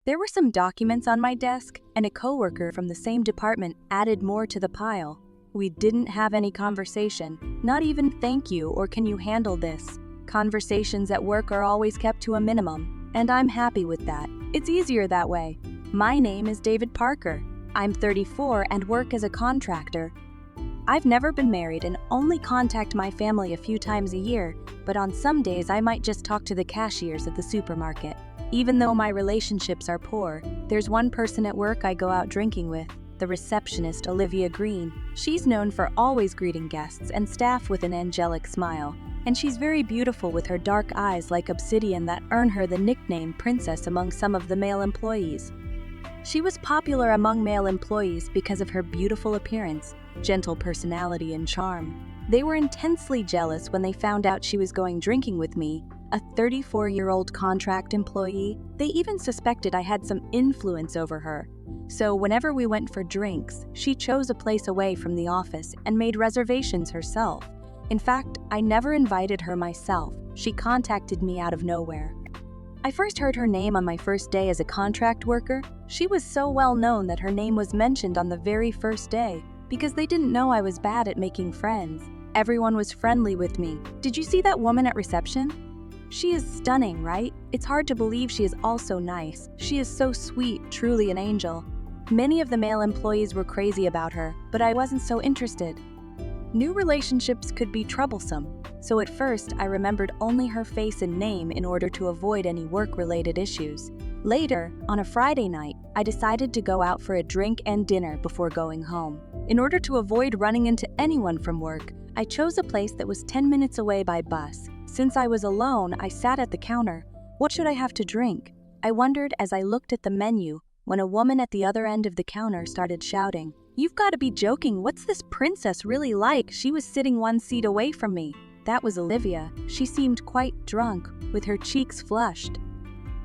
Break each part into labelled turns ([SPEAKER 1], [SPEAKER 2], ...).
[SPEAKER 1] There were some documents on my desk, and a coworker from the same department added more to the pile. We didn't have any conversation, not even thank you or can you handle this. Conversations at work are always kept to a minimum, and I'm happy with that. It's easier that way. My name is David Parker. I'm 34 and work as a contractor. I've never been married and only contact my family a few times a year, but on some days I might just talk to the cashiers at the supermarket. Even though my relationships are poor, there's one person at work I go out drinking with, the receptionist Olivia Green. She's known for always greeting guests and staff with an angelic smile, and she's very beautiful with her dark eyes like obsidian that earn her the nickname Princess among some of the male employees. She was popular among male employees because of her beautiful appearance, gentle personality, and charm. They were intensely jealous when they found out she was going drinking with me, a 34-year-old contract employee. They even suspected I had some influence over her. So whenever we went for drinks, she chose a place away from the office and made reservations herself. In fact, I never invited her myself. She contacted me out of nowhere. I first heard her name on my first day as a contract worker. She was so well known that her name was mentioned on the very first day because they didn't know I was bad at making friends. Everyone was friendly with me. Did you see that woman at reception? She is stunning, right? It's hard to believe she is also nice. She is so sweet, truly an angel. Many of the male employees were crazy about her, but I wasn't so interested. New relationships could be troublesome, so at first I remembered only her face and name in order to avoid any work-related issues. Later, on a Friday night, I decided to go out for a drink and dinner before going home. In order to avoid running into anyone from work, I chose a place that was 10 minutes away by bus. Since I was alone, I sat at the counter. What should I have to drink? I wondered as I looked at the menu when a woman at the other end of the counter started shouting, "You've got to be joking, what's this princess really like?" She was sitting one seat away from me. That was Olivia. She seemed quite drunk, with her cheeks flushed.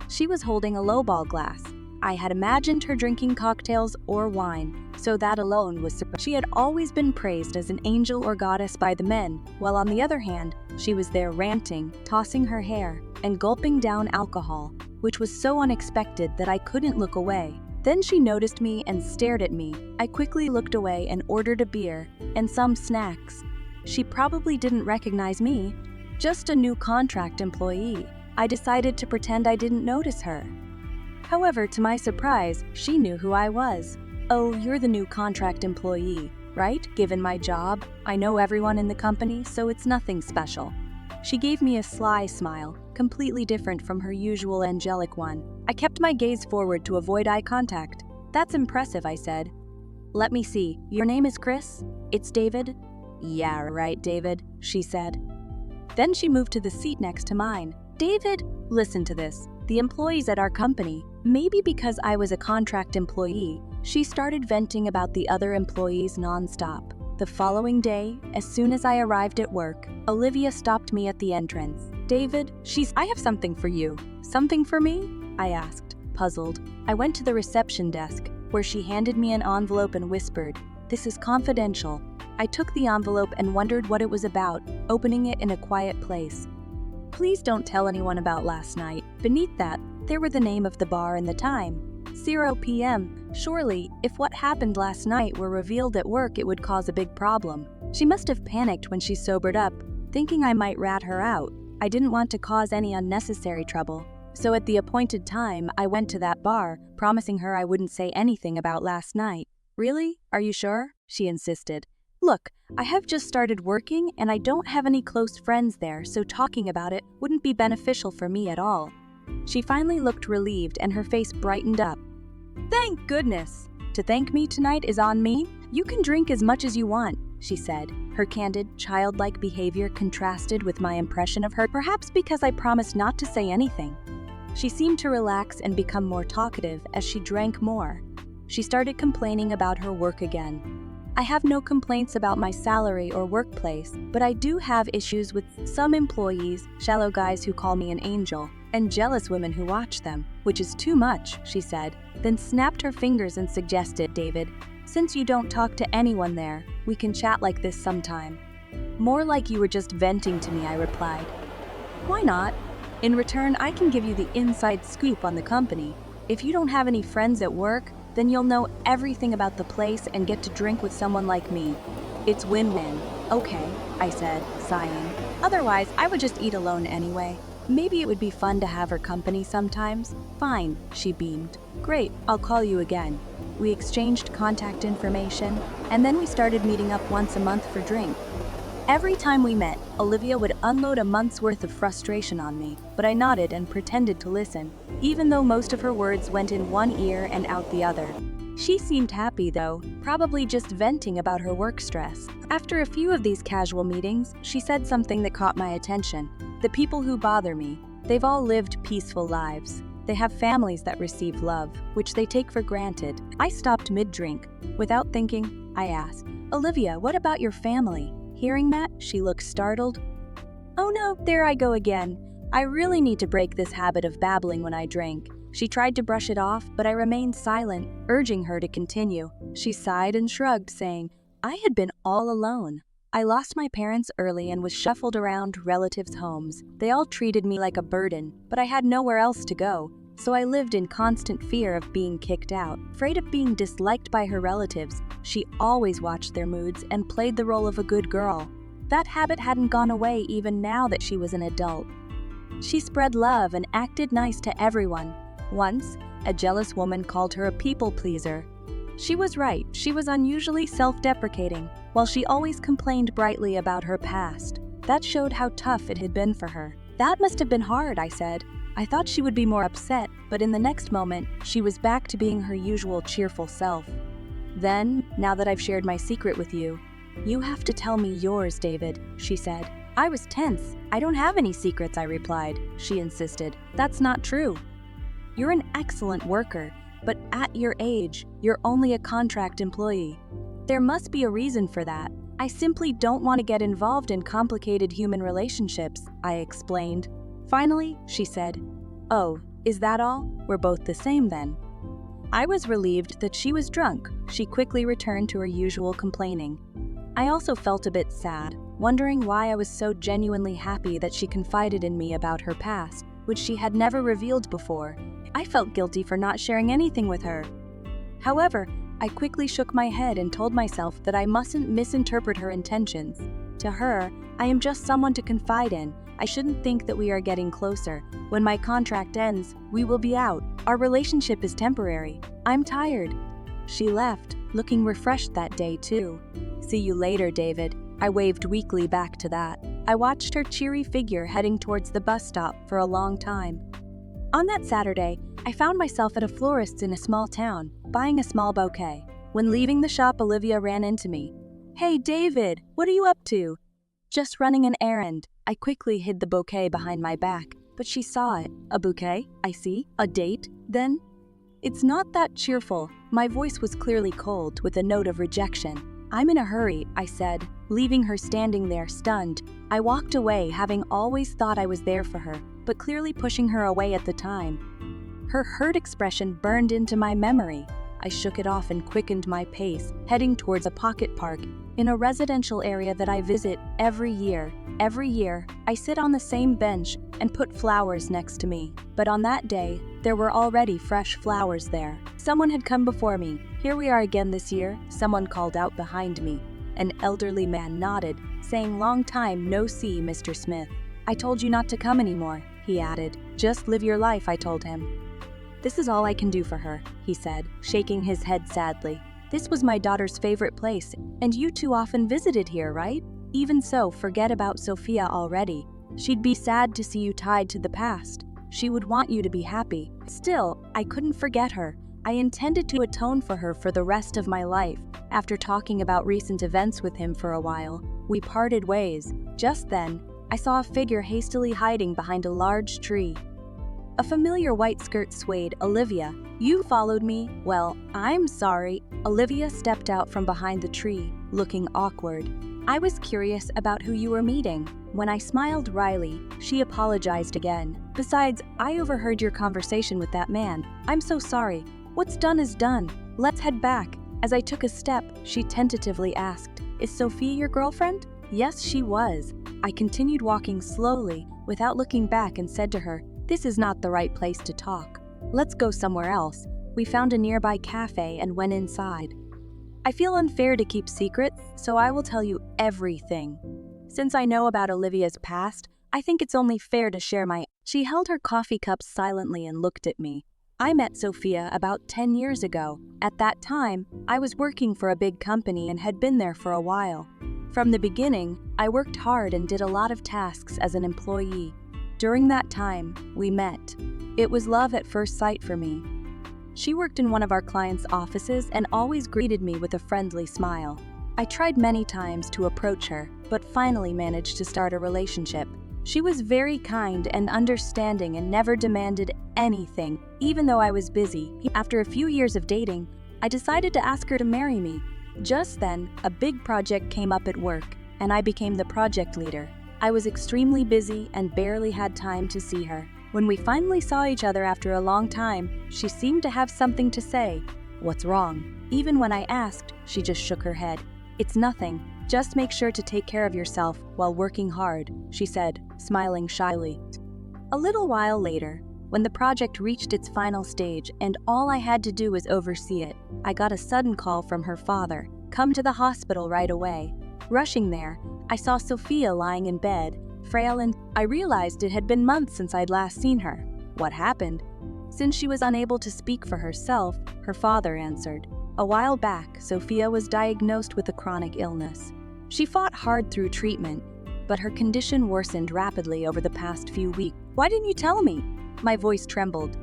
[SPEAKER 1] She was holding a lowball glass. I had imagined her drinking cocktails or wine, so that alone was surprising. She had always been praised as an angel or goddess by the men, while on the other hand, she was there ranting, tossing her hair, and gulping down alcohol, which was so unexpected that I couldn't look away. Then she noticed me and stared at me. I quickly looked away and ordered a beer and some snacks. She probably didn't recognize me, just a new contract employee. I decided to pretend I didn't notice her. However, to my surprise, she knew who I was. "Oh, you're the new contract employee, right? Given my job, I know everyone in the company, so it's nothing special." She gave me a sly smile, completely different from her usual angelic one. I kept my gaze forward to avoid eye contact. "That's impressive," I said. "Let me see, your name is Chris? It's David?" "Yeah, right, David," she said. Then she moved to the seat next to mine. "David, listen to this. The employees at our company, maybe because I was a contract employee, she started venting about the other employees nonstop. The following day, as soon as I arrived at work, Olivia stopped me at the entrance. "David, I have something for you." "Something for me?" I asked, puzzled. I went to the reception desk, where she handed me an envelope and whispered, "This is confidential." I took the envelope and wondered what it was about, opening it in a quiet place. "Please don't tell anyone about last night." Beneath that, there were the name of the bar and the time, 0 p.m. Surely, if what happened last night were revealed at work, it would cause a big problem. She must have panicked when she sobered up, thinking I might rat her out. I didn't want to cause any unnecessary trouble. So at the appointed time, I went to that bar, promising her I wouldn't say anything about last night. "Really? Are you sure?" she insisted. "Look, I have just started working and I don't have any close friends there, so talking about it wouldn't be beneficial for me at all." She finally looked relieved and her face brightened up. "Thank goodness! To thank me tonight is on me. You can drink as much as you want," she said. Her candid, childlike behavior contrasted with my impression of her, perhaps because I promised not to say anything. She seemed to relax and become more talkative as she drank more. She started complaining about her work again. "I have no complaints about my salary or workplace, but I do have issues with some employees, shallow guys who call me an angel, and jealous women who watch them, which is too much," she said, then snapped her fingers and suggested, "David, since you don't talk to anyone there, we can chat like this sometime." "More like you were just venting to me," I replied. "Why not? In return, I can give you the inside scoop on the company. If you don't have any friends at work, then you'll know everything about the place and get to drink with someone like me. It's win-win. Okay, I said, sighing. Otherwise, I would just eat alone anyway. Maybe it would be fun to have her company sometimes. Fine, she beamed. Great, I'll call you again. We exchanged contact information, and then we started meeting up once a month for drink. Every time we met, Olivia would unload a month's worth of frustration on me, but I nodded and pretended to listen, even though most of her words went in one ear and out the other. She seemed happy though, probably just venting about her work stress. After a few of these casual meetings, she said something that caught my attention. The people who bother me, they've all lived peaceful lives. They have families that receive love, which they take for granted. I stopped mid-drink. Without thinking, I asked, Olivia, what about your family? Hearing that, she looked startled. Oh no, there I go again. I really need to break this habit of babbling when I drink. She tried to brush it off, but I remained silent, urging her to continue. She sighed and shrugged, saying, I had been all alone. I lost my parents early and was shuffled around relatives' homes. They all treated me like a burden, but I had nowhere else to go, so I lived in constant fear of being kicked out. Afraid of being disliked by her relatives, she always watched their moods and played the role of a good girl. That habit hadn't gone away even now that she was an adult. She spread love and acted nice to everyone. Once, a jealous woman called her a people pleaser. She was right, she was unusually self-deprecating, while she always complained brightly about her past. That showed how tough it had been for her. That must have been hard, I said. I thought she would be more upset, but in the next moment, she was back to being her usual cheerful self. Then, now that I've shared my secret with you, you have to tell me yours, David, she said. I was tense. I don't have any secrets, I replied. She insisted. That's not true. You're an excellent worker, but at your age, you're only a contract employee. There must be a reason for that. I simply don't want to get involved in complicated human relationships, I explained. Finally, she said, Oh, is that all? We're both the same then. I was relieved that she was drunk. She quickly returned to her usual complaining. I also felt a bit sad, wondering why I was so genuinely happy that she confided in me about her past, which she had never revealed before. I felt guilty for not sharing anything with her. However, I quickly shook my head and told myself that I mustn't misinterpret her intentions. To her, I am just someone to confide in. I shouldn't think that we are getting closer. When my contract ends, we will be out. Our relationship is temporary. I'm tired. She left, looking refreshed that day too. See you later, David. I waved weakly back to that. I watched her cheery figure heading towards the bus stop for a long time. On that Saturday, I found myself at a florist's in a small town, buying a small bouquet. When leaving the shop, Olivia ran into me. Hey, David, what are you up to? Just running an errand. I quickly hid the bouquet behind my back, but she saw it. A bouquet? I see. A date? Then? It's not that cheerful. My voice was clearly cold, with a note of rejection. I'm in a hurry, I said, leaving her standing there stunned. I walked away, having always thought I was there for her, but clearly pushing her away at the time. Her hurt expression burned into my memory. I shook it off and quickened my pace, heading towards a pocket park in a residential area that I visit every year. Every year, I sit on the same bench and put flowers next to me. But on that day, there were already fresh flowers there. Someone had come before me. Here we are again this year, someone called out behind me. An elderly man nodded, saying, Long time no see, Mr. Smith. I told you not to come anymore, he added. Just live your life, I told him. This is all I can do for her, he said, shaking his head sadly. This was my daughter's favorite place, and you two often visited here, right? Even so, forget about Sophia already. She'd be sad to see you tied to the past. She would want you to be happy. Still, I couldn't forget her. I intended to atone for her for the rest of my life. After talking about recent events with him for a while, we parted ways. Just then, I saw a figure hastily hiding behind a large tree. A familiar white skirt swayed. Olivia, you followed me? Well, I'm sorry. Olivia stepped out from behind the tree, looking awkward. I was curious about who you were meeting. When I smiled wryly, she apologized again. Besides, I overheard your conversation with that man. I'm so sorry. What's done is done. Let's head back. As I took a step, she tentatively asked, Is Sophia your girlfriend? Yes, she was. I continued walking slowly, without looking back, and said to her, This is not the right place to talk. Let's go somewhere else. We found a nearby cafe and went inside. I feel unfair to keep secrets, so I will tell you everything. Since I know about Olivia's past, I think it's only fair to share my... She held her coffee cup silently and looked at me. I met Sophia about 10 years ago. At that time, I was working for a big company and had been there for a while. From the beginning, I worked hard and did a lot of tasks as an employee. During that time, we met. It was love at first sight for me. She worked in one of our clients' offices and always greeted me with a friendly smile. I tried many times to approach her, but finally managed to start a relationship. She was very kind and understanding and never demanded anything, even though I was busy. After a few years of dating, I decided to ask her to marry me. Just then, a big project came up at work, and I became the project leader. I was extremely busy and barely had time to see her. When we finally saw each other after a long time, she seemed to have something to say. "What's wrong?" Even when I asked, she just shook her head. "It's nothing. Just make sure to take care of yourself while working hard," she said, smiling shyly. A little while later, when the project reached its final stage and all I had to do was oversee it, I got a sudden call from her father. "Come to the hospital right away." Rushing there, I saw Sophia lying in bed, frail, and I realized it had been months since I'd last seen her. What happened? Since she was unable to speak for herself, her father answered. A while back, Sophia was diagnosed with a chronic illness. She fought hard through treatment, but her condition worsened rapidly over the past few weeks. "Why didn't you tell me?" My voice trembled.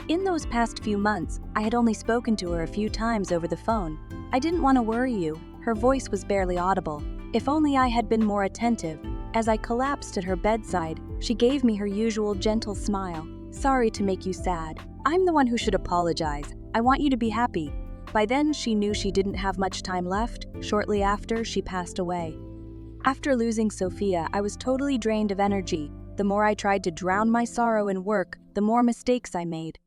[SPEAKER 1] In those past few months, I had only spoken to her a few times over the phone. "I didn't want to worry you." Her voice was barely audible. If only I had been more attentive. As I collapsed at her bedside, she gave me her usual gentle smile. "Sorry to make you sad. I'm the one who should apologize. I want you to be happy." By then, she knew she didn't have much time left. Shortly after, she passed away. After losing Sophia, I was totally drained of energy. The more I tried to drown my sorrow in work, the more mistakes I made.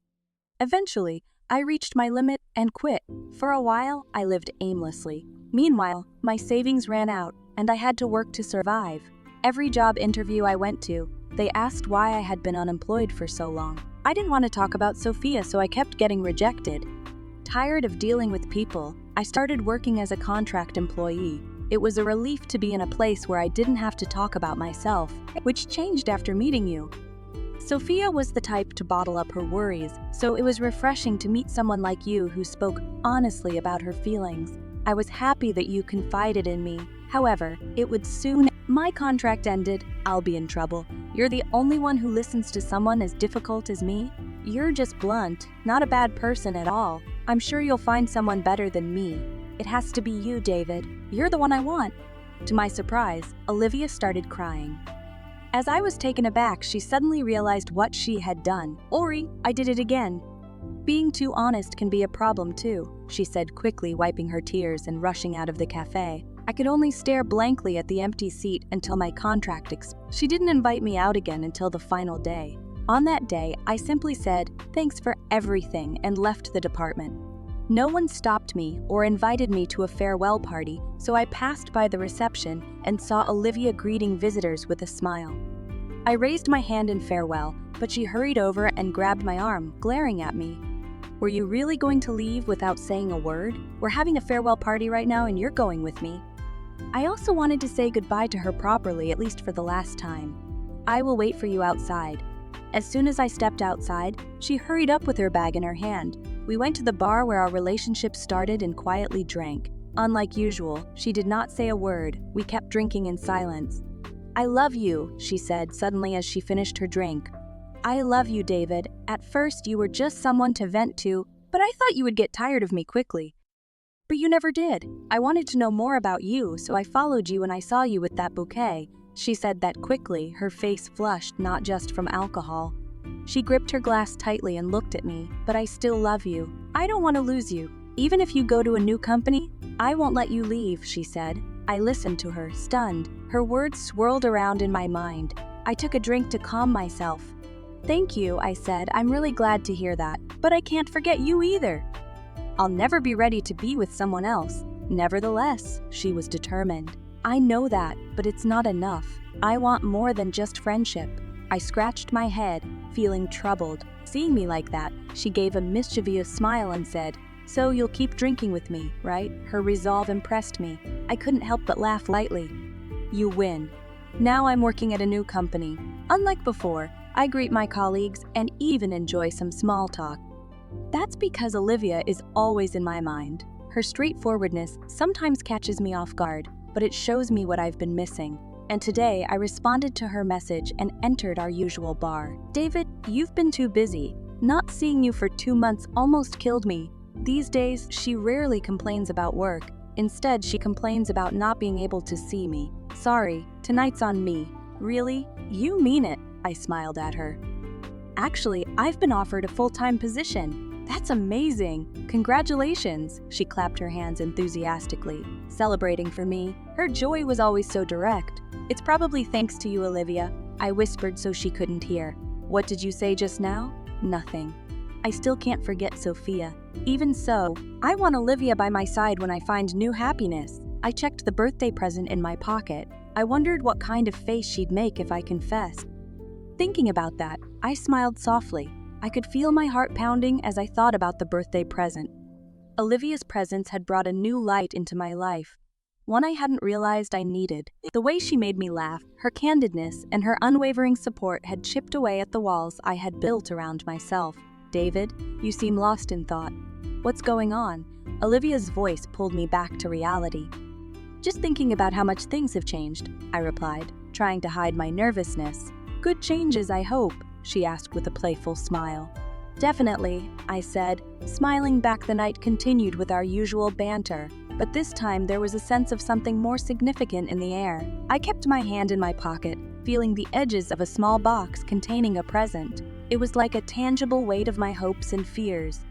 [SPEAKER 1] Eventually, I reached my limit and quit. For a while, I lived aimlessly. Meanwhile, my savings ran out, and I had to work to survive. Every job interview I went to, they asked why I had been unemployed for so long. I didn't want to talk about Sophia, so I kept getting rejected. Tired of dealing with people, I started working as a contract employee. It was a relief to be in a place where I didn't have to talk about myself, which changed after meeting you. Sophia was the type to bottle up her worries, so it was refreshing to meet someone like you who spoke honestly about her feelings. I was happy that you confided in me. However, it would soon... My contract ended. I'll be in trouble. You're the only one who listens to someone as difficult as me. You're just blunt, not a bad person at all. I'm sure you'll find someone better than me. It has to be you, David. You're the one I want. To my surprise, Olivia started crying. As I was taken aback, she suddenly realized what she had done. "Ori, I did it again." "Being too honest can be a problem too," she said quickly, wiping her tears and rushing out of the cafe. I could only stare blankly at the empty seat until my contract expired. She didn't invite me out again until the final day. On that day, I simply said, "Thanks for everything," and left the department. No one stopped me or invited me to a farewell party, so I passed by the reception and saw Olivia greeting visitors with a smile. I raised my hand in farewell, but she hurried over and grabbed my arm, glaring at me. "Were you really going to leave without saying a word? We're having a farewell party right now and you're going with me." I also wanted to say goodbye to her properly, at least for the last time. "I will wait for you outside." As soon as I stepped outside, she hurried up with her bag in her hand. We went to the bar where our relationship started and quietly drank. Unlike usual, she did not say a word. We kept drinking in silence. "I love you," she said suddenly as she finished her drink. "I love you, David. At first, you were just someone to vent to, but I thought you would get tired of me quickly. But you never did. I wanted to know more about you, so I followed you when I saw you with that bouquet." She said that quickly, her face flushed, not just from alcohol. She gripped her glass tightly and looked at me. "But I still love you. I don't want to lose you. Even if you go to a new company, I won't let you leave," she said. I listened to her, stunned. Her words swirled around in my mind. I took a drink to calm myself. "Thank you," I said. "I'm really glad to hear that. But I can't forget you either. I'll never be ready to be with someone else." Nevertheless, she was determined. "I know that, but it's not enough. I want more than just friendship." I scratched my head, feeling troubled. seeing me like that, she gave a mischievous smile and said, "So you'll keep drinking with me, right?" Her resolve impressed me. I couldn't help but laugh lightly. "You win. Now I'm working at a new company. Unlike before, I greet my colleagues and even enjoy some small talk." That's because Olivia is always in my mind. Her straightforwardness sometimes catches me off guard, but it shows me what I've been missing. And today I responded to her message and entered our usual bar. "David, you've been too busy. Not seeing you for 2 months almost killed me." These days, she rarely complains about work. Instead, she complains about not being able to see me. "Sorry, tonight's on me." "Really? You mean it?" I smiled at her. "Actually, I've been offered a full-time position." "That's amazing! Congratulations!" She clapped her hands enthusiastically, celebrating for me. Her joy was always so direct. "It's probably thanks to you, Olivia," I whispered so she couldn't hear. "What did you say just now?" "Nothing. I still can't forget Sophia. Even so, I want Olivia by my side when I find new happiness." I checked the birthday present in my pocket. I wondered what kind of face she'd make if I confessed. Thinking about that, I smiled softly. I could feel my heart pounding as I thought about the birthday present. Olivia's presence had brought a new light into my life, one I hadn't realized I needed. The way she made me laugh, her candidness, and her unwavering support had chipped away at the walls I had built around myself. "David, you seem lost in thought. What's going on?" Olivia's voice pulled me back to reality. "Just thinking about how much things have changed," I replied, trying to hide my nervousness. "Good changes, I hope?" she asked with a playful smile. "Definitely," I said. Smiling back, the night continued with our usual banter, but this time there was a sense of something more significant in the air. I kept my hand in my pocket, feeling the edges of a small box containing a present. It was like a tangible weight of my hopes and fears.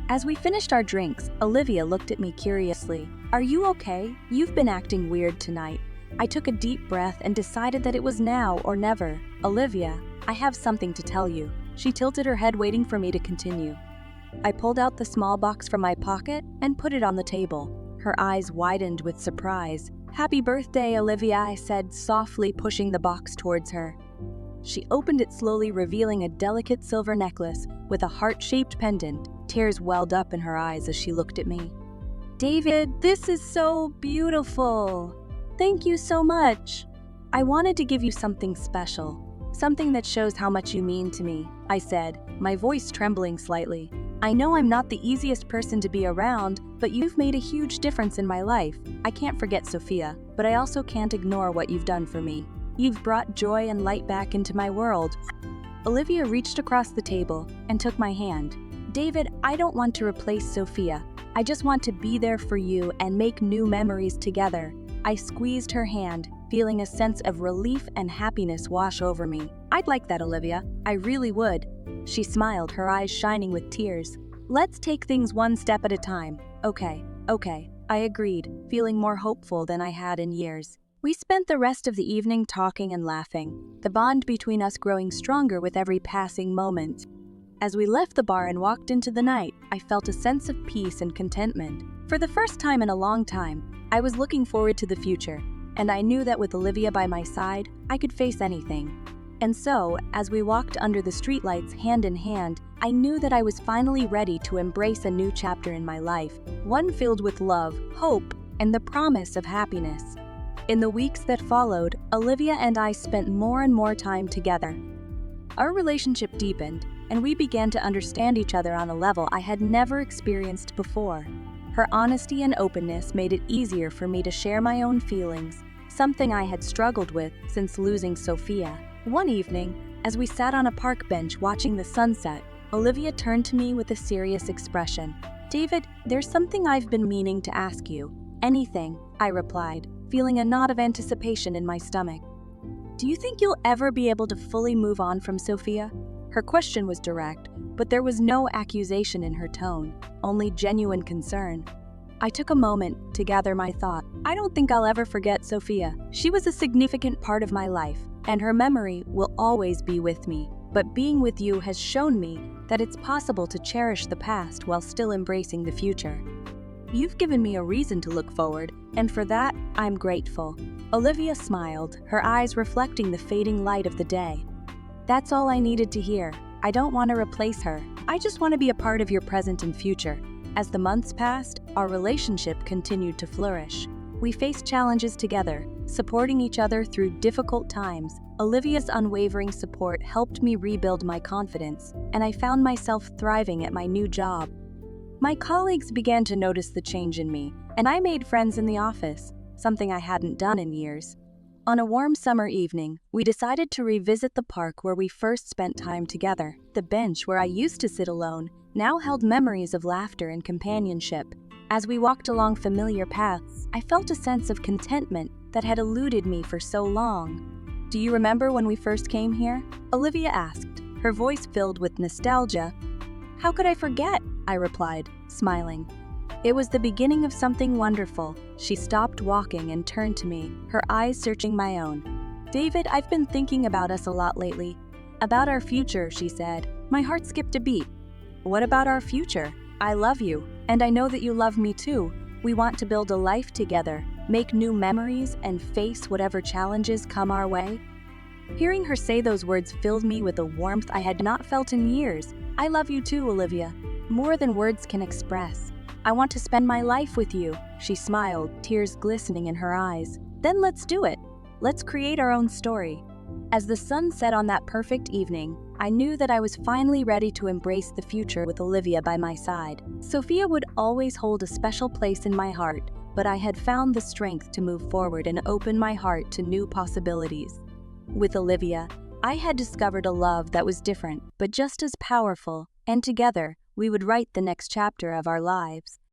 [SPEAKER 1] As we finished our drinks, Olivia looked at me curiously. "Are you okay? You've been acting weird tonight." I took a deep breath and decided that it was now or never. "Olivia, I have something to tell you." She tilted her head, waiting for me to continue. I pulled out the small box from my pocket and put it on the table. Her eyes widened with surprise. "Happy birthday, Olivia," I said, softly pushing the box towards her. She opened it slowly, revealing a delicate silver necklace with a heart-shaped pendant. Tears welled up in her eyes as she looked at me. "David, this is so beautiful. Thank you so much. I wanted to give you something special, something that shows how much you mean to me," I said, my voice trembling slightly. "I know I'm not the easiest person to be around, but you've made a huge difference in my life. I can't forget Sophia, but I also can't ignore what you've done for me. You've brought joy and light back into my world." Olivia reached across the table and took my hand. "David, I don't want to replace Sophia. I just want to be there for you and make new memories together." I squeezed her hand, feeling a sense of relief and happiness wash over me. "I'd like that, Olivia. I really would." She smiled, her eyes shining with tears. "Let's take things one step at a time." Okay, I agreed, feeling more hopeful than I had in years. We spent the rest of the evening talking and laughing, the bond between us growing stronger with every passing moment. As we left the bar and walked into the night, I felt a sense of peace and contentment. For the first time in a long time, I was looking forward to the future, and I knew that with Olivia by my side, I could face anything. And so, as we walked under the streetlights hand in hand, I knew that I was finally ready to embrace a new chapter in my life, one filled with love, hope, and the promise of happiness. In the weeks that followed, Olivia and I spent more and more time together. Our relationship deepened, and we began to understand each other on a level I had never experienced before. Her honesty and openness made it easier for me to share my own feelings, something I had struggled with since losing Sophia. One evening, as we sat on a park bench watching the sunset, Olivia turned to me with a serious expression. "David, there's something I've been meaning to ask you." "Anything," I replied, feeling a knot of anticipation in my stomach. "Do you think you'll ever be able to fully move on from Sophia?" Her question was direct, but there was no accusation in her tone, only genuine concern. I took a moment to gather my thought. "I don't think I'll ever forget Sophia. She was a significant part of my life, and her memory will always be with me. But being with you has shown me that it's possible to cherish the past while still embracing the future. You've given me a reason to look forward, and for that, I'm grateful." Olivia smiled, her eyes reflecting the fading light of the day. "That's all I needed to hear." I don't want to replace her. I just want to be a part of your present and future. As the months passed, our relationship continued to flourish. We faced challenges together, supporting each other through difficult times. Olivia's unwavering support helped me rebuild my confidence, and I found myself thriving at my new job. My colleagues began to notice the change in me, and I made friends in the office, something I hadn't done in years. On a warm summer evening, we decided to revisit the park where we first spent time together. The bench where I used to sit alone now held memories of laughter and companionship. As we walked along familiar paths, I felt a sense of contentment that had eluded me for so long. Do you remember when we first came here? Olivia asked, her voice filled with nostalgia. How could I forget? I replied, smiling. It was the beginning of something wonderful. She stopped walking and turned to me, her eyes searching my own. David, I've been thinking about us a lot lately. About our future, she said. My heart skipped a beat. What about our future? I love you, and I know that you love me too. We want to build a life together, make new memories, and face whatever challenges come our way. Hearing her say those words filled me with a warmth I had not felt in years. I love you too, Olivia. More than words can express. I want to spend my life with you. She smiled, tears glistening in her eyes. Then let's do it. Let's create our own story. As the sun set on that perfect evening, I knew that I was finally ready to embrace the future with Olivia by my side. Sophia would always hold a special place in my heart, but I had found the strength to move forward and open my heart to new possibilities. With Olivia, I had discovered a love that was different, but just as powerful, and together, we would write the next chapter of our lives.